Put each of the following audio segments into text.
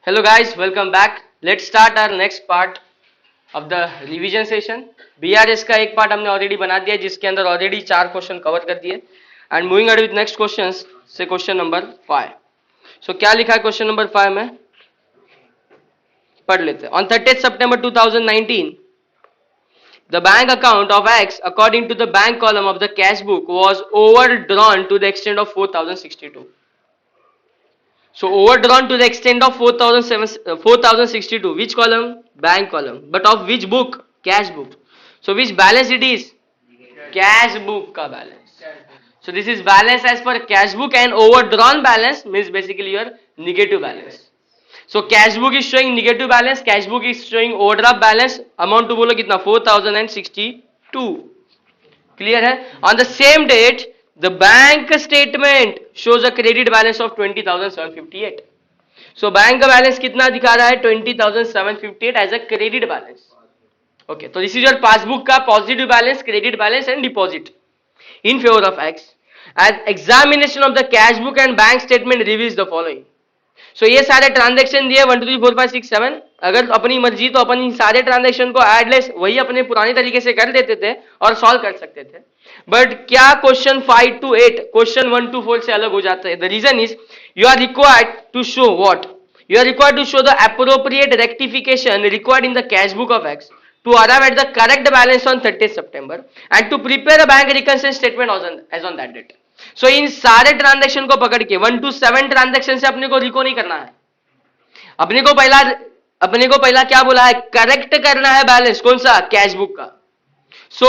Hello guys, welcome back. Let's start our next part of the revision session. BRS का एक part हमने already बना दिया जिसके अंदर ऑलरेडी 4 क्वेश्चन कवर कर दिए and moving ahead with next questions से क्वेश्चन नंबर 5. सो क्या लिखा है क्वेश्चन नंबर 5 में, पढ़ लेते हैं. On 30 September 2019 the bank account of X according to the bank column of the cash book was overdrawn to the extent of 4062. So overdrawn to the extent of 4062. Which column? Bank column. But of which book? Cash book. So which balance it is? Cash book ka balance. So this is balance as per cash book, and overdrawn balance means basically your negative balance. So cash book is showing negative balance, cash book is showing overdraft balance. Amount to बोलो कितना? 4062. Clear है? On the same date the bank statement shows a credit balance of 20,758. So bank का balance कितना दिखा रहा है? 20,758 as a credit balance. Okay, so this is your passbook का positive balance, credit balance and deposit in favor of X. As examination of the cash book and bank statement reveals the following. So ये सारे transaction दिए 1 2 3 4 5 6 7. अगर अपनी मर्जी तो अपन सारे transaction को एडलेस वही अपने पुराने तरीके से कर देते थे और सॉल्व कर सकते थे. बट क्या क्वेश्चन 5 to 8 क्वेश्चन 1 to 4 से अलग हो जाता है? The reason is you are required to show what? You are required to show the appropriate rectification required in the cash book of X to arrive at the correct balance on 30th September and to prepare a bank reconciliation statement as on that date. So इन सारे transaction को पकड़ के 1 to 7 transaction से अपने को रिको नहीं करना है. अपने को पहला क्या बोला है? करेक्ट करना है बैलेंस. कौन सा? कैश बुक का. सो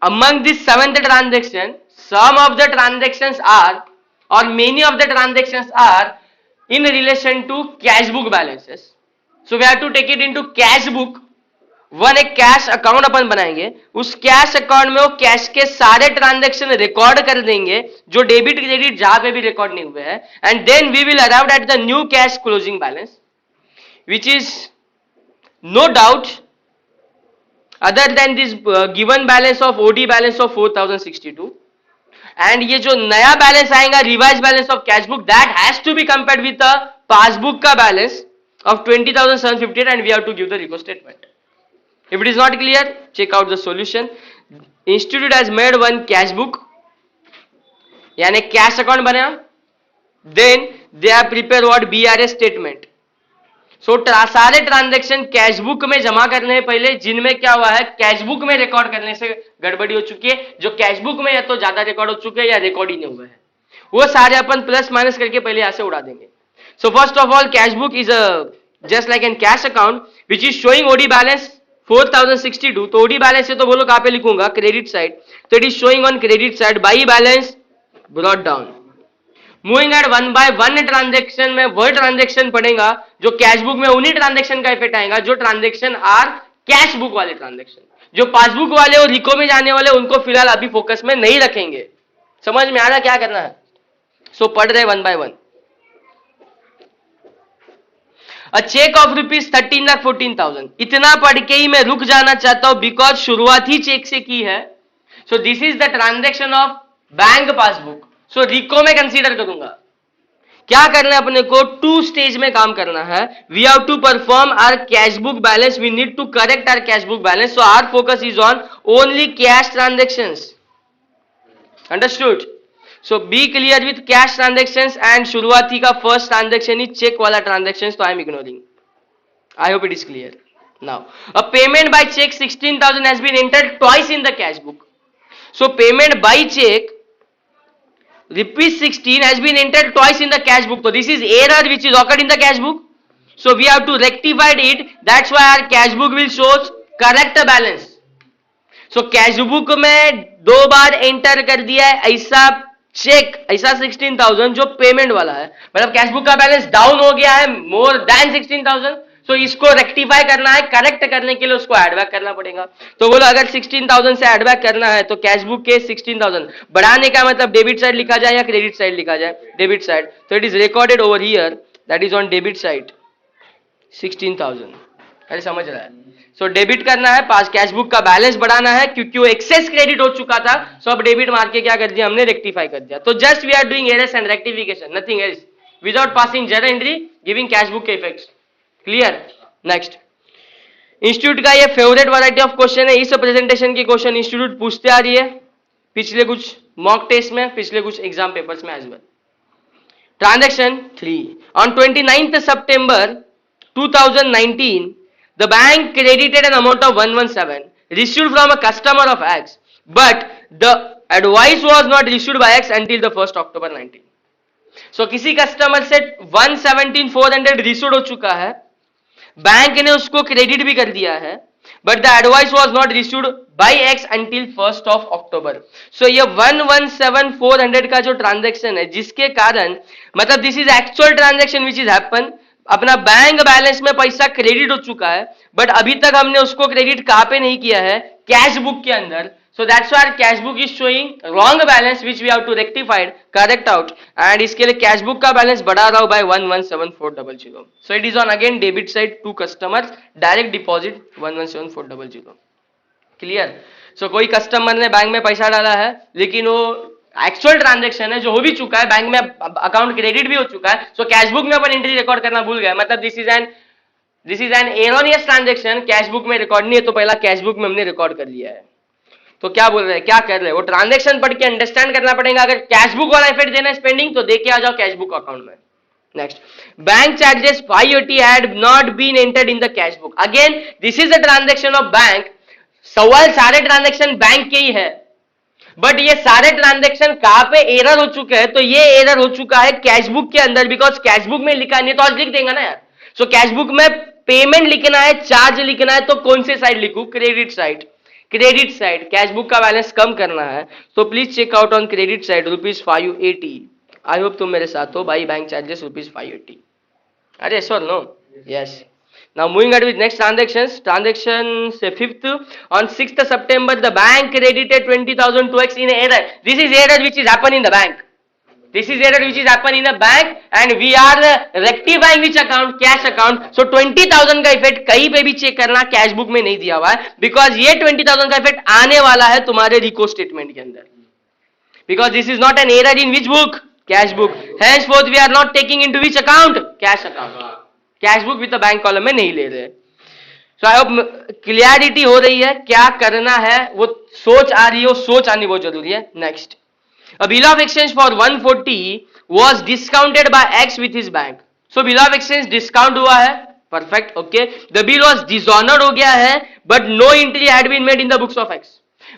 among this 7th transaction, some of the transactions are or many of the transactions are in relation to cash book balances. So we have to take it into cash book. One एक cash account अपन बनाएंगे, उस cash account में वो cash के सारे transaction record कर देंगे जो डेबिट क्रेडिट जहां पे भी रिकॉर्ड नहीं हुए हैं, and then we will arrive at the new cash closing balance which is no doubt other than this given balance of OD balance of 4062. And ये जो नया बैलेंस आएगा revise balance of cash book that has to be compared with the passbook का balance of 20,758 and we have to give the reco statement. If it is not clear, check out the solution. Institute has made one cash book, यानी cash account बनाया. Then they have prepared what? BRS statement. So सारे transaction cash book में जमा करने हैं पहले, जिनमें क्या हुआ है कैश बुक में रिकॉर्ड करने से गड़बड़ी हो चुकी है, जो कैश बुक में या तो ज्यादा रिकॉर्ड हो चुके हैं या रिकॉर्ड ही नहीं हुए हैं, वो सारे अपन प्लस माइनस करके पहले यहां से उड़ा देंगे. So first of all, cash book is just like an cash account which is showing OD balance 4062. तो ओडी बैलेंस है तो बोलो कहां पे लिखूंगा? Credit side. तो it is showing on credit side. By balance brought down. Moving at 1 by 1 transaction में वह ट्रांजेक्शन पड़ेगा जो कैश बुक में उन्हीं ट्रांजेक्शन का इफेक्ट आएगा जो ट्रांजेक्शन आर कैश बुक वाले ट्रांजेक्शन. जो पासबुक वाले और रिको में जाने वाले उनको फिलहाल अभी फोकस में नहीं रखेंगे. समझ में आ रहा क्या करना है? सो पढ़ रहे 1 by 1. A check of rupees 13,14,000. इतना पढ़ के ही मैं रुक जाना चाहता हूं बिकॉज शुरुआत ही चेक से की है. So this is the transaction of bank passbook. So reco में कंसीडर करूंगा. क्या करना है अपने को? 2 स्टेज में काम करना है. We have to perform our cash book balance. We need to correct our cash book balance. So our focus is on only cash transactions. Understood? So be clear with cash transactions and शुरुआती का first transaction is check वाला transactions, तो I am ignoring. I hope it is clear. Now a payment by check 16,000 has been entered twice in the cash book. So payment by check rupees 16 has been entered twice in the cash book. So this is error which is occurred in the cash book. So we have to rectify it. That's why our cash book will show correct balance. So cash book में 2 बार enter कर दिया है ऐसा check, ऐसा 16,000 जो payment वाला है, मतलब कैश बुक का बैलेंस डाउन हो गया है मोर देन 16,000. सो इसको रेक्टिफाई करना है, करेक्ट करने के लिए उसको एड बैक करना पड़ेगा. तो बोलो अगर 16,000 से एड बैक करना है तो कैश बुक के 16,000 बढ़ाने का मतलब डेबिट साइड लिखा जाए या क्रेडिट साइड लिखा जाए? Debit side. तो it is recorded over here that is on debit side 16,000. अरे समझ रहा है? सो डेबिट करना है, पास कैश बुक का बैलेंस बढ़ाना है क्योंकि वो एक्सेस क्रेडिट हो चुका था. सो अब डेबिट मार के क्या कर दिया हमने? रेक्टिफाई कर दिया. तो just we are doing errors and rectification, nothing else, without passing journal entry, giving cash book के इफेक्ट्स. क्लियर? नेक्स्ट, इंस्टीट्यूट का ये फेवरेट वैरायटी ऑफ क्वेश्चन है, इस प्रेजेंटेशन के क्वेश्चन इंस्टीट्यूट पूछते आ रही है पिछले कुछ मॉक टेस्ट में, पिछले कुछ एग्जाम पेपर्स में as well. Transaction 3, on 29th September 2019 the bank credited an amount of 117 received from a customer of X, but the advice was not received by X until the 1st October 19. So किसी customer से 117,400 receive हो चुका है, bank ने उसको credit भी कर दिया है, but the advice was not received by x until 1st of October. सो ये 117,400 का जो ट्रांजैक्शन है, जिसके कारण मतलब this is actual transaction which is happen, अपना बैंक बैलेंस में पैसा क्रेडिट हो चुका है, बट अभी तक हमने उसको क्रेडिट कहां पे नहीं किया है, कैश बुक के अंदर. So that's why cash book is showing wrong balance which we have to rectify, correct out, and इसके लिए cash book का balance बढ़ा रहा हूं by 117,400. So it is on again debit side to customers, direct deposit 117,400. Clear? So कोई customer ने bank में पैसा डाला है, लेकिन वो एक्चुअल ट्रांजेक्शन है जो हो भी चुका है, बैंक में अकाउंट क्रेडिट भी हो चुका है, सो कैश बुक में अपन एंट्री रिकॉर्ड करना भूल गए, मतलब this is an erroneous transaction, cash book में रिकॉर्ड नहीं है, तो पहला कैश बुक में हमने रिकॉर्ड कर लिया है. तो क्या बोल रहे हैं, क्या कर रहे हैं, वो ट्रांजैक्शन पढ़ के अंडरस्टैंड करना पड़ेगा. अगर कैश बुक वाला इफेक्ट देना है स्पेंडिंग, तो देके आ जाओ कैश बुक अकाउंट में. Next, bank charges 580 had not been entered in the cash book. Again this is the transaction of bank. सवाल सारे ट्रांजैक्शन बैंक के ही है, बट ये सारे ट्रांजैक्शन कहां पे एरर हो चुके हैं, तो ये एरर हो चुका है कैश बुक के अंदर, बिकॉज कैश बुक में लिखा नहीं है तो आज लिख देंगे ना यार. सो कैश बुक में पेमेंट लिखना है, चार्ज लिखना है, तो कौन से साइड लिखूं, credit side. Credit side cash book का बैलेंस कम करना है, तो please check out on credit side ₹580. I hope तुम मेरे साथ हो भाई. Bank charges ₹580. अरे sir no, yes. Now moving on with next transactions. Transaction say 5th, on 6th September the bank credited 20,000 to X in error. This is error which is happen in the bank. This is error which is happen in a bank and we are rectifying which account, cash account. So 20,000 का effect कहीं पे भी check करना, cash book में नहीं दिया हुआ है, बिकॉज ये 20,000 का इफेक्ट आने वाला है तुम्हारे रिको स्टेटमेंट के अंदर, because this is not an error in which book, cash book. henceforth we are not taking into which account, cash account. Cash book with the bank column में नहीं ले रहे. सो आई होप क्लियरिटी हो रही है, क्या करना है वो सोच आ रही है, वो सोच आनी बहुत जरूरी है. Next, a bill of exchange for 140 was discounted by X with his bank. So bill of exchange discount हुआ है, perfect, okay. The bill was dishonored हो गया है, but no entry had been made in the books of X.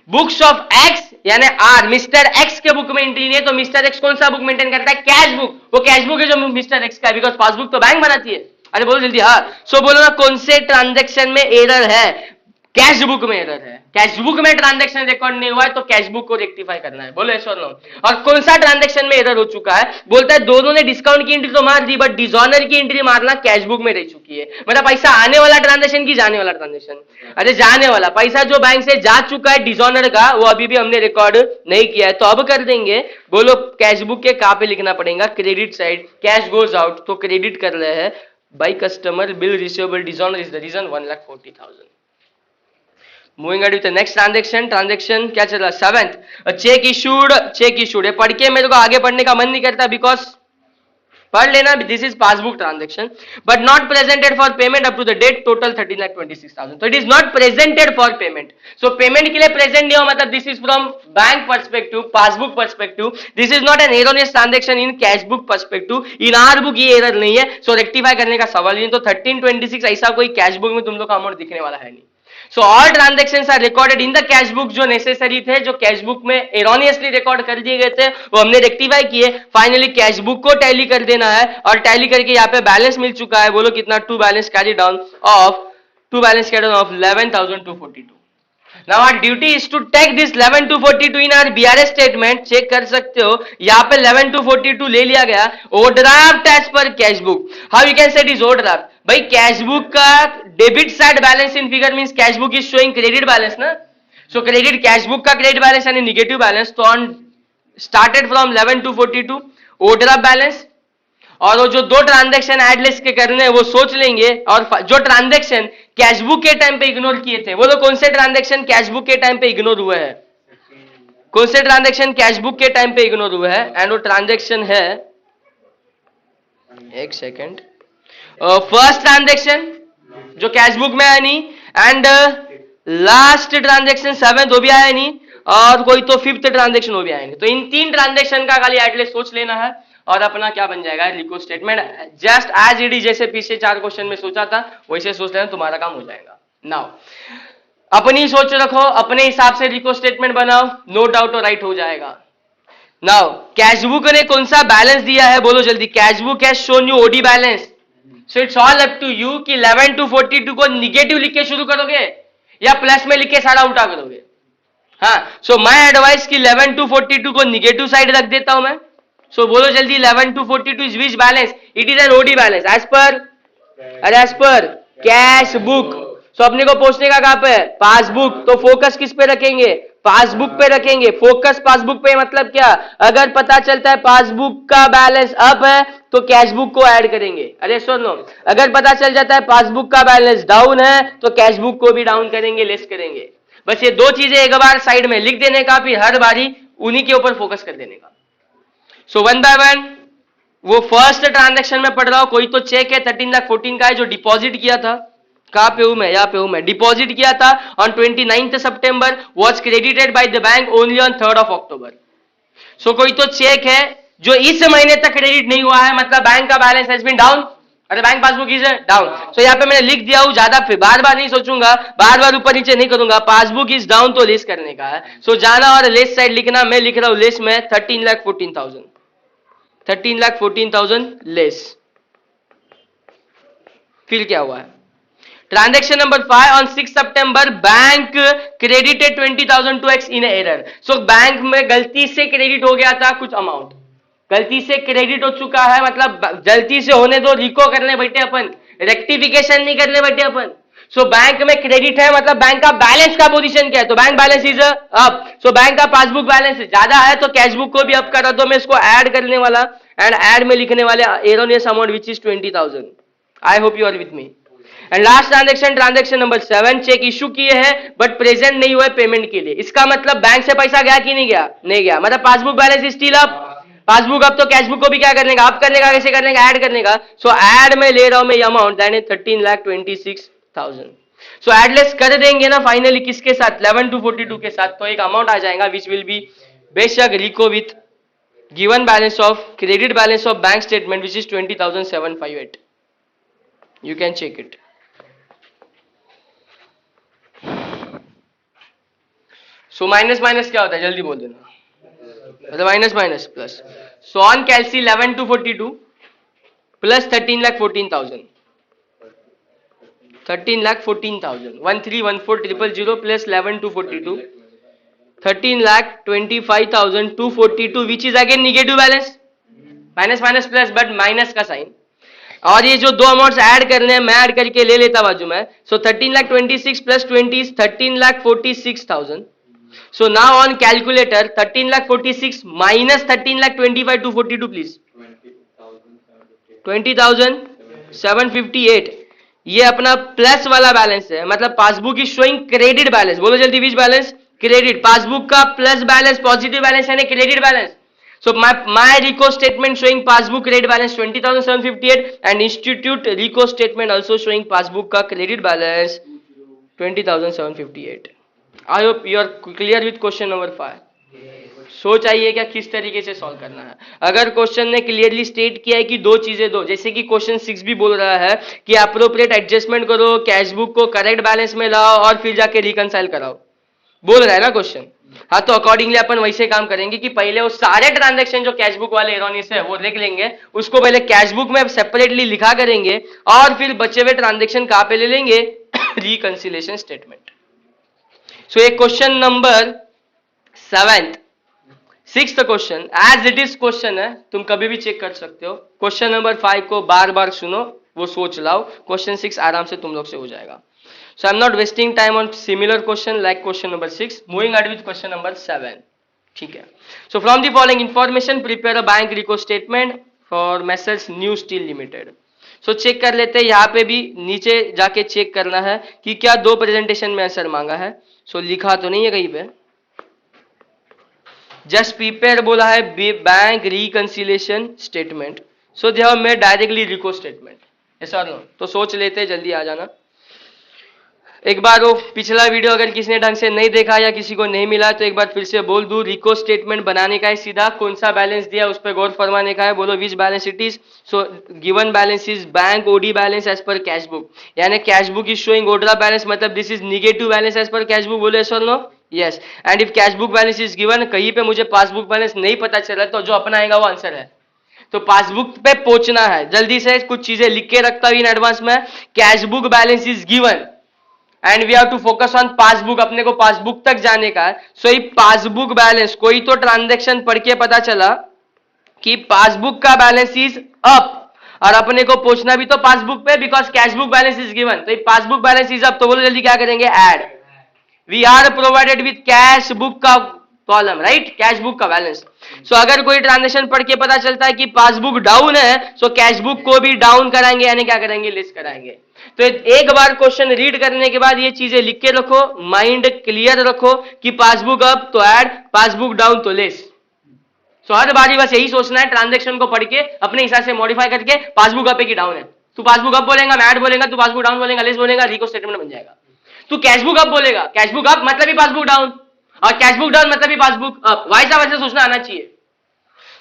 Books of x यानी are, mister x के book में entry नहीं है, तो मिस्टर एक्स कौन सा बुक मेंटेन करता है, कैश बुक. वो कैश बुक है जो मिस्टर एक्स का है, बिकॉज पासबुक तो बैंक बनाती है. अरे बोलो जल्दी. हाँ, सो बोलो ना कौन से ट्रांजैक्शन में एरर है, कैश बुक में एरर है. कैश बुक में ट्रांजैक्शन रिकॉर्ड नहीं हुआ है, तो कैश बुक को रेक्टिफाई करना है. बोलो ऐसा नो. और कौन सा ट्रांजैक्शन में एरर हो चुका है, बोलता है दोनों ने डिस्काउंट की एंट्री तो मार दी, बट डिसऑनर की एंट्री मारना कैश बुक में रह चुकी है. मतलब पैसा आने वाला ट्रांजैक्शन की जाने वाला ट्रांजैक्शन, अरे जाने वाला पैसा जो बैंक से जा चुका है डिसऑनर का, वो अभी भी हमने रिकॉर्ड नहीं किया है, तो अब कर देंगे. बोलो कैश बुक के कहां पे लिखना पड़ेगा, credit side. Cash goes out, तो क्रेडिट कर रहे हैं by customer, bill receivable dishonour is the reason 1,40,000. Moving on with the next transaction. Transaction क्या चल रहा है, 7th, check issued. Check issued है, पढ़ के मेरे को आगे पढ़ने का मन नहीं करता, बिकॉज पढ़ लेना, this is passbook transaction, but not presented for payment up to the date, total 13,26,000. तो it is not presented for payment. So payment के लिए प्रेजेंट नहीं हो, मतलब this is from bank perspective, passbook perspective. This is not an erroneous transaction in cash book perspective. In our book ये error नहीं है, सो rectify करने का सवाल नहीं. तो 1326 ऐसा कोई कैश बुक में तुम लोग का अमाउंट दिखने वाला है नहीं. So all transactions are recorded in the cash book. जो नेसेसरी थे, जो कैश बुक में एरोनियसली रिकॉर्ड कर दिए गए थे, वो हमने रेक्टिफाई किए. फाइनली कैश बुक को टैली कर देना है, और टैली करके यहाँ पे बैलेंस मिल चुका है. बोलो कितना, to balance carry down of 11,242. Now our duty is to take this 11,242 in our BRS statement. Check कर सकते हो, यहाँ पे 11,242 ले लिया गया. Overdraft as per cash book. How you can say it is overdraft, भाई कैश बुक का debit side balance in figure means cash book is showing credit balance ना. सो क्रेडिट, कैश बुक का क्रेडिट बैलेंस यानी negative balance. तो on started from 11,242 overdraft balance, और वो जो दो ट्रांजैक्शन एडलेस के करने हैं वो सोच लेंगे, और जो ट्रांजैक्शन कैश बुक के टाइम पे इग्नोर किए थे, वो तो कौन से ट्रांजैक्शन कैश बुक के टाइम पे इग्नोर हुए हैं, कौन से ट्रांजैक्शन कैश बुक के टाइम पे इग्नोर हुए हैं, एंड वो ट्रांजैक्शन है, एक सेकेंड, फर्स्ट ट्रांजेक्शन जो कैश बुक में आया नहीं, एंड लास्ट ट्रांजेक्शन 7th वो भी आया नहीं, और कोई तो 5th ट्रांजेक्शन वो भी आया नहीं। तो इन 3 ट्रांजेक्शन का खाली एटलीस्ट सोच लेना है और अपना क्या बन जाएगा reco statement, just as it is, जैसे पीछे 4 क्वेश्चन में सोचा था वैसे सोच लेना, तुम्हारा काम हो जाएगा। नाउ अपनी सोच रखो, अपने हिसाब से रिको स्टेटमेंट बनाओ, नो डाउट राइट हो जाएगा। नाउ कैश बुक ने कौन सा बैलेंस दिया है बोलो जल्दी। Cash book has shown you OD balance, so it's all up to you कि 11 to 42 को निगेटिव लिख के शुरू करोगे या प्लस में लिख के सारा उल्टा करोगे। हाँ, सो माय एडवाइस कि 11 to 42 को निगेटिव साइड रख देता हूं मैं। सो बोलो जल्दी 11 to 42 is which balance? It is an OD balance as per cash book. So अपने को पूछने का कहां पे? पासबुक। तो फोकस किस पे रखेंगे? पासबुक पे रखेंगे। फोकस पासबुक पे मतलब क्या? अगर पता चलता है पासबुक का बैलेंस अप है तो कैश बुक को ऐड करेंगे। अरे सुनो, अगर पता चल जाता है पासबुक का बैलेंस डाउन है तो कैश बुक को भी डाउन करेंगे, लेस करेंगे। बस ये 2 चीजें एक बार साइड में लिख देने का, फिर हर बारी उन्हीं के ऊपर फोकस कर देने का। सो 1 by 1 वो फर्स्ट ट्रांजेक्शन में पढ़ रहा हूं, कोई तो चेक है 13,14,00,000 का है जो डिपॉजिट किया था। कहां पे हूं मैं? यहां पे हूं मैं। डिपॉजिट किया था on 29th September, was credited bye the bank only on 3rd of October। सो कोई तो चेक है जो इस महीने तक क्रेडिट नहीं हुआ है, मतलब बैंक का बैलेंस हैज बीन डाउन। अरे बैंक पासबुक इज डाउन। सो यहाँ पे मैंने लिख दिया हूं, ज्यादा फिर बार बार नहीं सोचूंगा, बार बार ऊपर नीचे नहीं करूंगा। पासबुक इज डाउन तो लेस करने का है। सो जाना और लेस साइड लिखना। मैं लिख रहा हूं लेस में 13,14,000, 13,14,000 लेस। फिर क्या हुआ है? Transaction number 5 on 6 September bank credited 20,000 to X in error. So bank में गलती से क्रेडिट हो गया था कुछ अमाउंट, गलती से क्रेडिट हो चुका है, मतलब गलती से होने दो, रिको करने बैठे अपन, रेक्टिफिकेशन नहीं करने बैठे अपन। सो बैंक में क्रेडिट है, मतलब बैंक का बैलेंस का पोजीशन क्या है? तो bank balance is up. So bank का पासबुक बैलेंस ज्यादा है तो कैश बुक को भी अप करा दो। मैं इसको ऐड करने वाला, एंड ऐड में लिखने वाले erroneous amount which is 20,000। I hope you are with me. And last transaction number 7, cheque issue किए हैं बट प्रेजेंट नहीं हुए पेमेंट के लिए। इसका मतलब बैंक से पैसा गया कि नहीं गया? नहीं गया, मतलब passbook balance still up. Passbook अब तो कैश बुक को भी क्या करने का? अप करने का। कैसे करने का? ऐड करने का। सो ऐड में ले रहा हूं मैं ये amount, that is 13,26,000। So add less कर देंगे ना फाइनली किसके साथ? 11 to 42 के साथ। तो एक अमाउंट आ जाएगा विच विल बी बेशक reco with given balance of credit balance of bank statement which is 20,758। You can check it. So minus minus क्या होता है जल्दी बोल देना, मतलब minus minus plus. So on कैलसी 11 to 42 plus 13,14,000, 13,14,000, 13,14,000 plus 11 to 42, 13,25,242 which is again negative balance. Minus minus plus but minus का sign. और ये जो 2 अमाउंट्स ऐड करने हैं मैं ऐड करके ले लेता बाजू में। सो 13,26,000 plus 20 is 13,46,000। So now on calculator 13,46,000 minus 13,25,242 please 20,758। ये अपना प्लस वाला बैलेंस है, मतलब पासबुक की शोइंग क्रेडिट बैलेंस। बोलो जल्दी विच बैलेंस? क्रेडिट। पासबुक का प्लस बैलेंस पॉजिटिव बैलेंस यानी credit balance. So my RICO statement showing passbook credit balance 20,758 and institute RICO statement also showing passbook का credit balance 20,758। I hope you are clear with question number 5। सोच आई है क्या किस तरीके से solve करना है? अगर क्वेश्चन ने क्लियरली स्टेट किया है कि 2 चीजें दो, जैसे कि क्वेश्चन 6 भी बोल रहा है कि अप्रोप्रिएट एडजस्टमेंट करो, कैश बुक को करेक्ट बैलेंस में लाओ और फिर जाके रिकंसाइल कराओ, बोल रहा है ना क्वेश्चन। हाँ, तो अकॉर्डिंगली अपन वैसे काम करेंगे कि पहले वो सारे ट्रांजैक्शन जो कैश बुक वाले एरोनियस है वो देख लेंगे, उसको पहले कैश बुक में सेपरेटली लिखा करेंगे और फिर बचे हुए ट्रांजैक्शन कहां पे ले लेंगे? Reconciliation statement. सो एक question number 7th 6th question as it is question है, तुम कभी भी चेक कर सकते हो। क्वेश्चन नंबर 5 को बार बार सुनो, वो सोच लाओ। क्वेश्चन 6 आराम से तुम लोग से हो जाएगा। So I'm not wasting time on similar question like question number 6. Moving ahead with question number 7. ठीक है। So from the following information, prepare a bank RICO statement for Messrs New Steel Limited. So check कर लेते हैं, यहाँ पे भी नीचे जाके चेक करना है कि क्या 2 प्रेजेंटेशन में आंसर मांगा है। So लिखा तो नहीं है कहीं पे, जस्ट प्रिपेयर बोला है bank reconciliation statement. So they have made directly RICO statement. Yes और नो? तो सोच लेते, जल्दी आ जाना। एक बार वो पिछला वीडियो अगर किसी ने ढंग से नहीं देखा या किसी को नहीं मिला तो एक बार फिर से बोल दूं, रिको स्टेटमेंट बनाने का है, सीधा कौन सा बैलेंस दिया उस पर गौर फरमाने का है। बोलो which balance it is? So given balance is bank OD balance as per cash book, यानी कैश बुक इज शोइंग ओड्रा बैलेंस, मतलब this is negative balance as per cash book. बोलो यस और no? Yes. And if cash book balance is given, कहीं पे मुझे passbook balance नहीं पता चला तो जो अपना आएगा वो आंसर है। तो पासबुक पे पहुंचना है, जल्दी से कुछ चीजें लिख के रखता हूं इन एडवांस में। Cash book balance is given and we have to focus on passbook, अपने को पासबुक तक जाने का है। सो ये पासबुक बैलेंस, कोई तो ट्रांजैक्शन पढ़ के पता चला कि पासबुक का बैलेंस इज अप और अपने को पहुंचना भी तो पासबुक पे, because cash book balance is given. तो पासबुक बैलेंस इज अप, तो बोलो जल्दी क्या करेंगे? Add. We are provided with cash book का कॉलम, राइट? कैश बुक का बैलेंस। सो अगर कोई ट्रांजैक्शन पढ़ के पता चलता है कि पासबुक डाउन है, सो कैश बुक को भी डाउन कराएंगे, यानी क्या करेंगे? लेस कराएंगे। तो एक बार क्वेश्चन रीड करने के बाद ये चीजें लिख के रखो, माइंड क्लियर रखो कि पासबुक अप तो ऐड, पासबुक डाउन तो लेस। सो हर बारी बस यही सोचना है, ट्रांजैक्शन को पढ़ के अपने हिसाब से मॉडिफाई करके पासबुक अप है कि डाउन है। तू पासबुक अप बोलेगा, मैं ऐड बोलेगा, तू पासबुक डाउन बोलेगा, लेस बोलेगा, रिको स्टेटमेंट बन जाएगा। तू कैशबुक अप बोलेगा, कैशबुक अप मतलब ही पासबुक डाउन, और कैशबुक डाउन मतलब ही पासबुक अप। वाइसा वैसे सोचना आना चाहिए।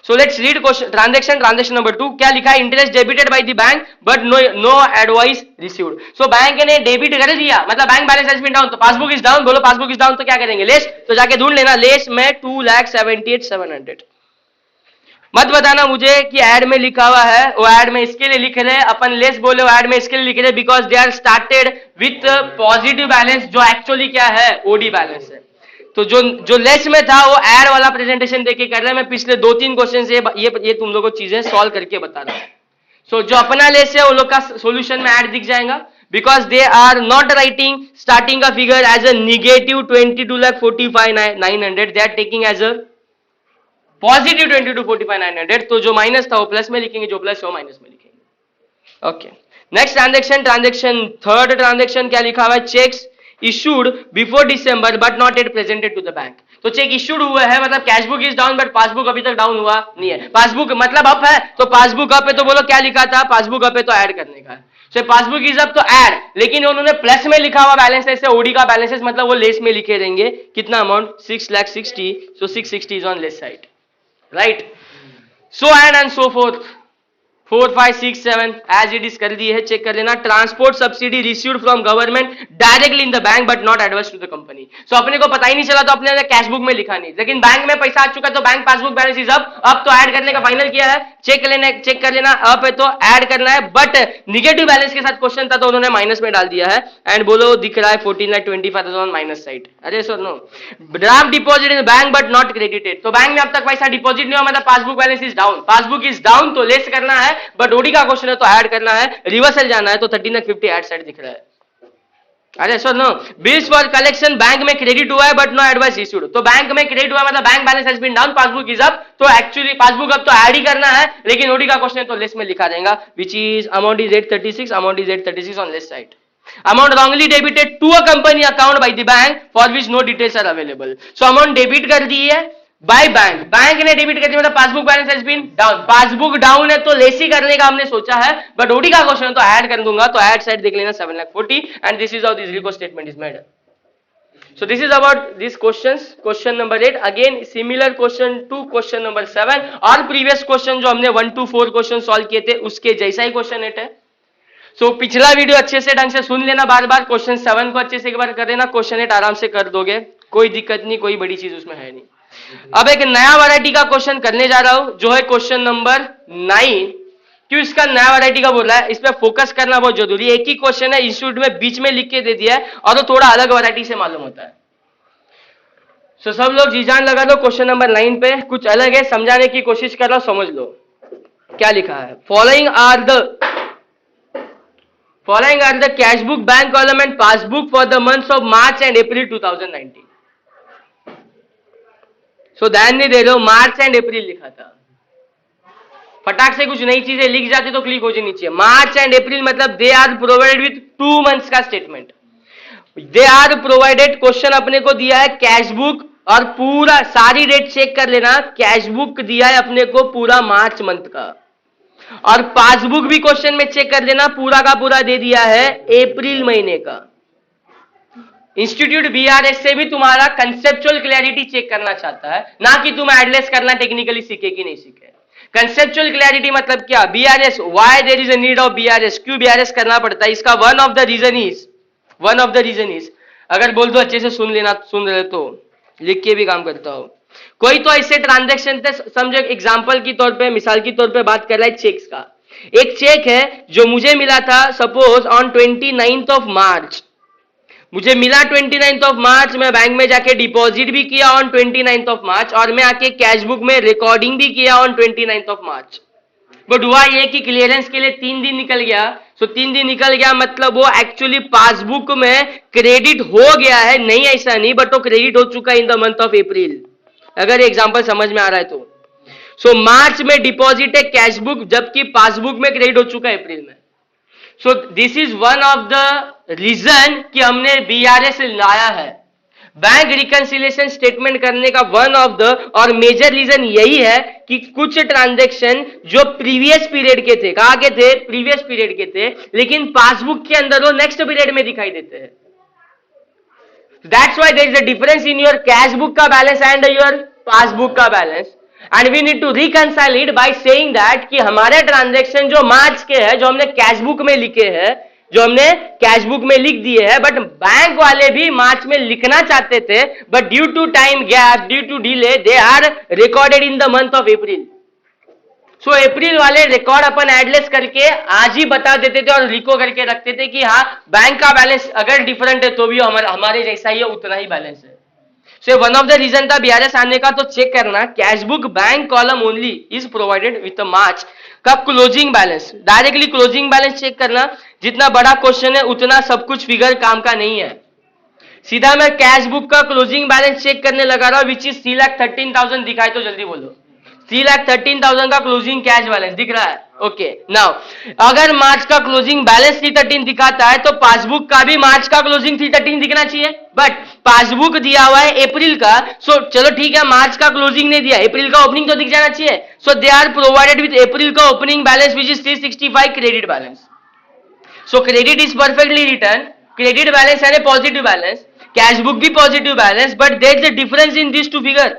So let's read question transaction number 2। क्या लिखा है? Interest debited by the bank but no advice received. So bank ने डेबिट कर दिया, मतलब bank balance has been down, तो पासबुक इज डाउन। बोलो पासबुक इज डाउन तो क्या करेंगे? लेस। तो जाके ढूंढ लेना, लेस में 2,78,700। मत बताना मुझे कि ऐड में लिखा हुआ है, वो ऐड में इसके लिए लिख रहे हैं, अपन लेस बोले वो ऐड में इसके लिए लिख रहे हैं, because they are started with positive balance, जो एक्चुअली क्या है? ओडी बैलेंस है। तो जो लेस में था वो ऐड वाला प्रेजेंटेशन देके कर रहे हैं। मैं पिछले 2-3 क्वेश्चन से ये तुम लोगों को चीजें सॉल्व करके बता रहा हूं। सो जो अपना लेस है वो लोग का सॉल्यूशन में ऐड दिख जाएगा, because they are not writing starting का figure as a negative 22,45,900, they are taking as a positive 22,45,900। तो जो माइनस था वो प्लस में लिखेंगे, जो प्लस है वो माइनस में लिखेंगे। Okay, next transaction third transaction क्या लिखा हुआ है? Cheques issued before December but not yet presented to the bank। तो चेक इश्यूड हुआ है, मतलब cash book is down but passbook अभी तक डाउन हुआ नहीं है। पासबुक मतलब अप है, तो पासबुक अप है, तो बोलो क्या लिखा था? पासबुक अप है तो ऐड करने का है। सो पासबुक इज अप तो ऐड, लेकिन उन्होंने प्लस में लिखा हुआ बैलेंस है, इससे ओडी का बैलेंस है, मतलब वो लेस में लिखे रहेंगे। कितना amount? 6,60,000। So 660 is on less side, right? So and so fourth, 4, 5, 6, 7 as it is कर दिए है, चेक कर लेना। Transport subsidy received from government directly in the bank but not adverse to the company. So अपने को पता ही नहीं चला तो अपने कैश बुक में लिखा नहीं, लेकिन बैंक में पैसा आ चुका तो bank passbook balance is up तो ऐड करने का फाइनल किया है। चेक कर लेना अप है तो ऐड करना है, बट निगेटिव बैलेंस के साथ क्वेश्चन था तो उन्होंने माइनस में डाल दिया है। एंड बोलो दिख रहा है 14,25,000 माइनस साइड। अरे sir no, draft deposit in bank but not credited. तो बैंक में अब तक पैसा डिपॉजिट नहीं हुआ, मतलब passbook balance is down. Passbook is down तो लेस करना है, बट ओडी का क्वेश्चन है तो ऐड करना है। रिवर्सल जाना है तो 13,50 ऐड साइड दिख रहा है। अरे sir no, bills for collection bank में क्रेडिट हुआ है बट नो एडवाइस इश्यूड। तो बैंक में क्रेडिट हुआ मतलब bank balance has been down, passbook is up, तो एक्चुअली पासबुक अप तो ऐड ही करना है, लेकिन ओडी का क्वेश्चन है तो लेस में लिखा देगा, which is amount is 836, amount is 836 on less side. Amount wrongly debited to a company account by the bank for which no details are available। so amount debit कर दी है by bank, bank ने debit कर दिया मतलब passbook balance has been down. Passbook down है तो less ही करने का हमने सोचा है, बट ओडी का क्वेश्चन है तो ऐड कर दूंगा, तो ऐड साइड देख लेना 7,40 and this is how this reco statement is made. So this is about these questions। Question number 8 again similar question to question number 7 और previous question जो हमने 1 to 4 क्वेश्चन सॉल्व किए थे उसके जैसा ही क्वेश्चन 8 है। So पिछला वीडियो अच्छे से ढंग से सुन लेना, बार बार क्वेश्चन 7 को अच्छे से एक बार कर लेना, क्वेश्चन 8 आराम से कर दोगे, कोई दिक्कत नहीं, कोई बड़ी चीज उसमें है नहीं। अब एक नया वैरायटी का क्वेश्चन करने जा रहा हूं जो है क्वेश्चन नंबर 9। क्यों इसका नया वैरायटी का बोला है, इस पे फोकस करना बहुत जरूरी है। एक ही क्वेश्चन है, इंस्टीट्यूट में बीच में लिख के दे दिया है और वो थोड़ा अलग वैरायटी से मालूम होता है। सो सब लोग जी जान लगा दो, क्वेश्चन नंबर 9 पे कुछ अलग है, समझाने की कोशिश कर रहा हूं, समझ लो क्या लिखा है। Following are the cash book, bank column and passbook for the months of March and April 2019। So ध्यान नहीं दे रहे हो, मार्च एंड अप्रैल लिखा था, फटाक से कुछ नई चीजें लिख जाती तो क्लिक हो जानी चाहिए। मार्च एंड अप्रैल मतलब they are provided with 2 months का statement, they are provided. Question अपने को दिया है कैश बुक और पूरा सारी डेट चेक कर लेना, कैश बुक दिया है अपने को पूरा मार्च मंथ का, और पासबुक भी क्वेश्चन में चेक कर देना, पूरा का पूरा दे दिया है अप्रैल महीने का। इंस्टीट्यूट बीआरएस से भी तुम्हारा कंसेप्चुअल क्लैरिटी चेक करना चाहता है, ना कि तुम एडलेस करना टेक्निकली सीखे कि नहीं सीखे। कंसेप्चुअल क्लैरिटी मतलब क्या, BRS, why there is a need of BRS, क्यों बीआरएस करना पड़ता है, इसका one of the reason is, अगर बोल दो अच्छे से सुन लेना, सुन रहे तो लिख के भी काम करता हो। कोई तो ऐसे ट्रांजैक्शन थे, समझो एग्जांपल की तौर पे, मिसाल की तौर पे बात कर रहा है चेक्स का। एक चेक है जो मुझे मिला था suppose on 29th of March, मुझे मिला 29th ऑफ मार्च, मैं बैंक में जाके डिपॉजिट भी किया ऑन 29th ऑफ मार्च, और मैं आके कैश बुक में रिकॉर्डिंग भी किया on 29th of March. But हुआ ये कि क्लियरेंस के लिए 3 दिन निकल गया। सो 3 दिन निकल गया मतलब वो एक्चुअली पासबुक में क्रेडिट हो गया है, नहीं ऐसा नहीं, बट वो क्रेडिट हो चुका है इन द मंथ ऑफ अप्रैल, अगर एग्जांपल समझ में आ रहा है तो। सो मार्च में डिपॉजिट है कैश बुक, जबकि पासबुक में क्रेडिट हो चुका है अप्रैल में। So this is one of the reason कि हमने बीआरएस लाया है। बैंक रिकंसिलिएशन स्टेटमेंट करने का वन ऑफ द और मेजर रीजन यही है कि कुछ ट्रांजैक्शन जो प्रीवियस पीरियड के थे, कहां के थे, प्रीवियस पीरियड के थे, लेकिन पासबुक के अंदर वो नेक्स्ट पीरियड में दिखाई देते हैं। That's why there is a difference in your cash book का बैलेंस एंड योर पासबुक का balance, and we need to reconcile it by saying that कि हमारे ट्रांजैक्शन जो मार्च के हैं, जो हमने कैश बुक में लिखे हैं, जो हमने कैश बुक में लिख दिए हैं, बट बैंक वाले भी मार्च में लिखना चाहते थे, but due to time gap, due to delay, they are recorded in the month of April. So April वाले रिकॉर्ड अपन एडलेस करके आज ही बता देते थे और रिको करके रखते थे कि हाँ बैंक का बैलेंस अगर डिफरेंट है तो भी हमारे जैसा ही है, उतना ही बैलेंस है। So one of the reason था बीआरएस आने का, तो चेक करना cash book bank column only is provided with March का closing balance, directly closing balance check करना। जितना बड़ा क्वेश्चन है उतना सब कुछ फिगर काम का नहीं है। सीधा मैं कैश बुक का क्लोजिंग बैलेंस चेक करने लगा रहा हूं, विच इज 3,13,000 दिखाए तो जल्दी बोलो, 3,13,000 का क्लोजिंग कैश बैलेंस दिख रहा है। ओके नाउ अगर मार्च का क्लोजिंग बैलेंस 313 दिखाता है तो पासबुक का भी मार्च का क्लोजिंग 313 दिखना चाहिए, बट पासबुक दिया हुआ है अप्रैल का। सो चलो ठीक है, मार्च का क्लोजिंग नहीं दिया, अप्रैल का ओपनिंग तो दिख जाना चाहिए। So they are provided with April का opening balance which is 365 credit balance. So credit is perfectly return, credit balance है पॉजिटिव बैलेंस, कैश बुक भी positive balance, but there is a difference in this two figure.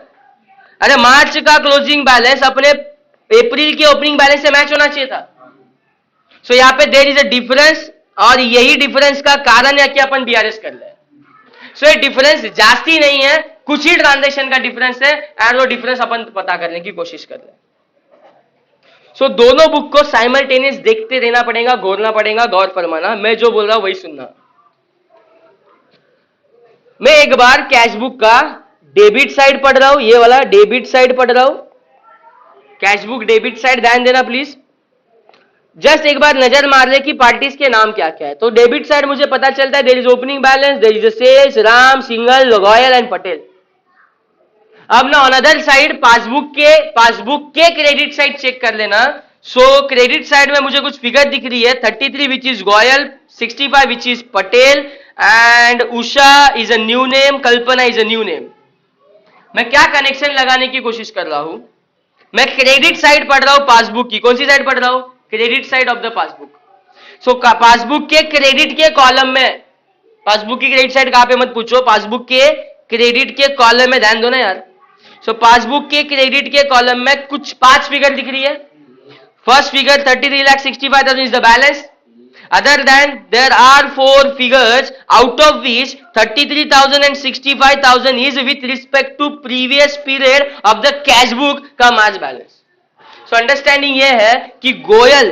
अरे March का closing balance अपने अप्रैल के opening balance से match होना चाहिए था। सो यहाँ पे देयर इज अ डिफरेंस, और यही डिफरेंस का कारण है कि अपन बीआरएस कर ले। सो ये डिफरेंस जास्ती नहीं है, कुछ ही ट्रांजैक्शन का डिफरेंस है, एंड वो डिफरेंस अपन पता करने की कोशिश कर ले। सो दोनों बुक को साइमल्टेनियस देखते रहना पड़ेगा, घोरना पड़ेगा, गौर फरमाना, मैं जो बोल रहा हूं वही सुनना। मैं एक बार कैश बुक का डेबिट साइड पढ़ रहा हूं, ये वाला डेबिट साइड पढ़ रहा हूं, कैश बुक डेबिट साइड, ध्यान देना प्लीज। जस्ट एक बार नजर मार ले कि पार्टीज के नाम क्या क्या है। तो डेबिट साइड मुझे पता चलता है there is opening balance, there is sales, Ram, Singhal, Royal and Patel. अब ना अनदर साइड पासबुक के क्रेडिट साइड चेक कर लेना। सो क्रेडिट साइड में मुझे कुछ फिगर दिख रही है, 33 which is Goyal, 65 which is Patel, and Usha is a new name, Kalpana is a new name. मैं क्या कनेक्शन लगाने की कोशिश कर रहा हूं, मैं क्रेडिट साइड पढ़ रहा हूं पासबुक की, कौन सी साइड पढ़ रहा हूं, credit side of the passbook. So passbook के क्रेडिट के कॉलम में, पासबुक की क्रेडिट साइड कहां पे मत पूछो, पासबुक के क्रेडिट के कॉलम में ध्यान दो ना यार। सो पासबुक के क्रेडिट के कॉलम में कुछ 5 फिगर दिख रही है। First figure 33,65,000 is the balance. Other than there are 4 figures out of which 33,000 and 65,000 is with respect to previous period of the cash book का मार्च बैलेंस। सो अंडरस्टैंडिंग ये है कि गोयल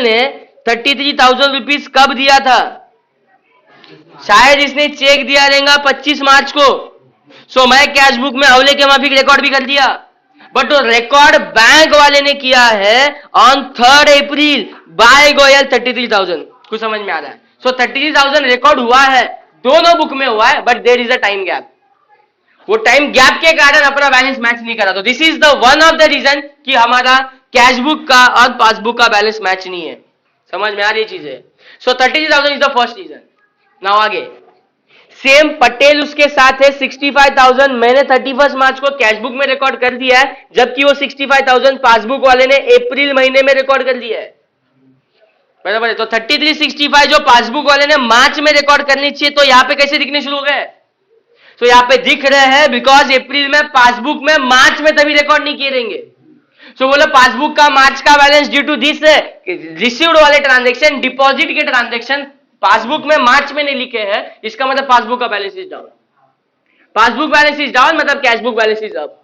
ने 33,000 रुपीज कब दिया था, शायद इसने चेक दिया रहेगा 25 मार्च को। सो मैं कैश बुक में अवले के माफिक रिकॉर्ड भी कर दिया, बट वो रिकॉर्ड बैंक वाले ने किया है on 3rd April bye Goyal 33,000। कुछ समझ में आ रहा है? सो 33,000 रिकॉर्ड हुआ है, दोनों बुक में हुआ है, but there is a time gap. वो टाइम गैप के कारण अपना बैलेंस मैच नहीं करा। तो this is the one of the reason कि हमारा कैश बुक का और पासबुक का बैलेंस मैच नहीं है। समझ में आ रही चीज है? So 33,000 is the first reason. Now आगे सेम पटेल उसके साथ है 65,000, मैंने 31 मार्च को कैश बुक में रिकॉर्ड कर दिया है, जबकि वो 65,000 पासबुक वाले ने अप्रैल महीने में रिकॉर्ड कर दिया है, बराबर है। तो 3365 जो पासबुक वाले ने मार्च में रिकॉर्ड करनी चाहिए, तो यहां पे कैसे दिखने शुरू हो गए? तो यहां पे दिख रहे हैं बिकॉज अप्रैल में पासबुक में, मार्च में तभी रिकॉर्ड नहीं किए रहेंगे। सो बोलो पासबुक का मार्च का balance due to this received वाले ट्रांजेक्शन, डिपॉजिट के ट्रांजेक्शन पासबुक में मार्च में नहीं लिखे हैं, इसका मतलब पासबुक का balance is down. Passbook balance is down मतलब cash book balance is up.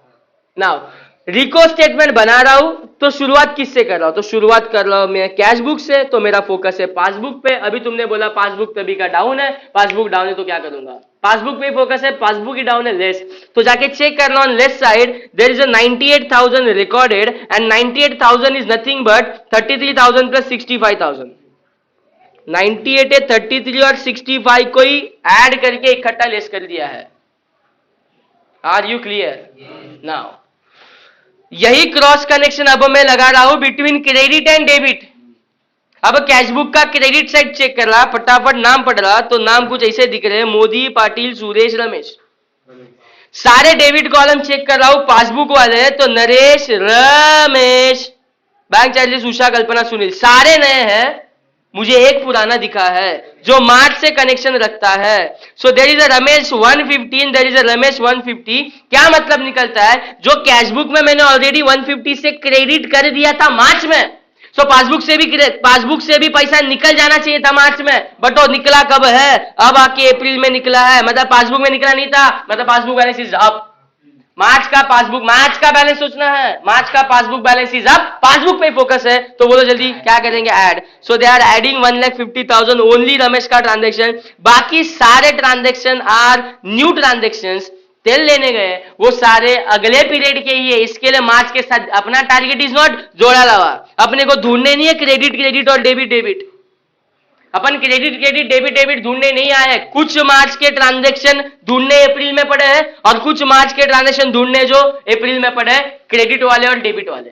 Now reco statement बना रहा हूं तो शुरुआत किससे कर रहा हूं? तो शुरुआत कर रहा हूं मैं कैश बुक से, तो मेरा फोकस है पासबुक पे। अभी तुमने बोला पासबुक तभी का डाउन है, पासबुक डाउन है तो क्या करूंगा? पासबुक पे फोकस है, पासबुक ही डाउन है, लेस, तो जाके चेक करना on left side there is a 98,000 recorded and 98,000 is nothing but 33,000 plus 65,000। 98 है 33 और 65 को ही ऐड करके इकट्ठा लेस कर दिया है। Are you clear? नाउ यही क्रॉस कनेक्शन अब मैं लगा रहा हूं बिटवीन क्रेडिट एंड डेबिट। अब कैशबुक का क्रेडिट साइड चेक कर रहा, फटाफट नाम पढ़ रहा, तो नाम कुछ ऐसे दिख रहे हैं, मोदी, पाटिल, सुरेश, रमेश। सारे डेबिट कॉलम चेक कर रहा हूं, पासबुक वाले तो नरेश, रमेश, बैंक चार्जेस, उषा, कल्पना, सुनील, सारे नए हैं। मुझे एक पुराना दिखा है जो मार्च से कनेक्शन रखता है। So there is a Ramesh 115, there is a Ramesh 150। क्या मतलब निकलता है? जो कैशबुक में मैंने ऑलरेडी 150 से क्रेडिट कर दिया था मार्च में, सो पासबुक से भी पैसा निकल जाना चाहिए था मार्च में, बट वो निकला कब है? अब आके अप्रैल में निकला है, मतलब पासबुक में निकला नहीं था, मतलब passbook balance is up. March का बैलेंस सोचना है, मार्च का passbook balance is up, passbook पे फोकस है, तो बोलो जल्दी क्या करेंगे? Add. So they are adding 1,50,000 only Ramesh का ट्रांजेक्शन, बाकी सारे ट्रांजेक्शन आर न्यू ट्रांजेक्शंस। तेल लेने गए वो सारे अगले पीरियड के ही है, इसके लिए मार्च के साथ अपना टारगेट इज नॉट जोड़ा लावा, अपने को ढूंढने नहीं है क्रेडिट और डेबिट। अपन क्रेडिट डेबिट ढूंढने नहीं आए, कुछ मार्च के ट्रांजैक्शन ढूंढने अप्रैल में पड़े हैं और कुछ मार्च के ट्रांजैक्शन ढूंढने जो अप्रैल में पड़े हैं, क्रेडिट वाले और डेबिट वाले।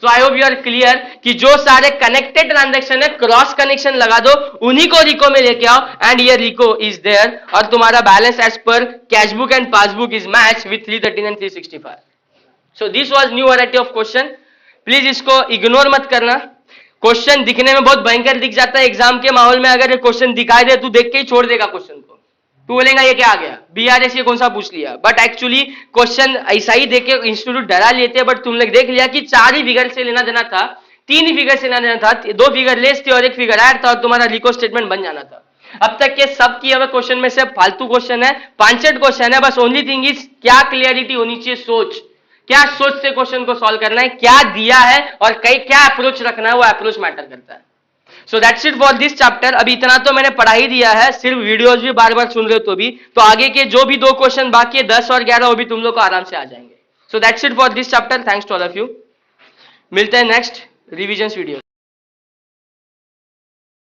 So I hope you are clear कि जो सारे कनेक्टेड ट्रांजैक्शन है क्रॉस कनेक्शन लगा दो, उन्हीं को रिको में लेके आओ एंड ये रिको इज देयर और तुम्हारा balance as per cashbook and passbook is match with 313 and 365। So this was new variety of question, please इसको इग्नोर मत करना। क्वेश्चन दिखने में बहुत भयंकर दिख जाता है एग्जाम के माहौल में, अगर ये क्वेश्चन दिखाई दे तू देख के ही छोड़ देगा क्वेश्चन को, तू बोलेगा ये क्या आ गया, बीआरएस ये कौन सा पूछ लिया, बट एक्चुअली क्वेश्चन ऐसा ही देख के इंस्टीट्यूट डरा लेते हैं, बट तुमने देख लिया कि 4 ही फिगर से लेना देना था, 3 ही फिगर से लेना देना था, 2 फिगर लेस थे और 1 फिगर ऐड था और तुम्हारा रिको स्टेटमेंट बन जाना था। अब तक के सब की अब क्वेश्चन में से फालतू क्वेश्चन है, 5 क्वेश्चन है, बस ओनली थिंग इज क्या क्लियरिटी होनी चाहिए, सोच, क्या सोच से क्वेश्चन को सॉल्व करना है, क्या दिया है और कई क्या अप्रोच रखना है, वो अप्रोच मैटर करता है। सो that's it for this chapter. अभी इतना तो मैंने पढ़ा ही दिया है, सिर्फ वीडियोस भी बार बार सुन रहे हो तो भी, तो आगे के जो भी 2 क्वेश्चन बाकी है 10 और 11 वो भी तुम लोग को आराम से आ जाएंगे। So that's it for this chapter, thanks to all of you. मिलते हैं नेक्स्ट रिविजन वीडियो।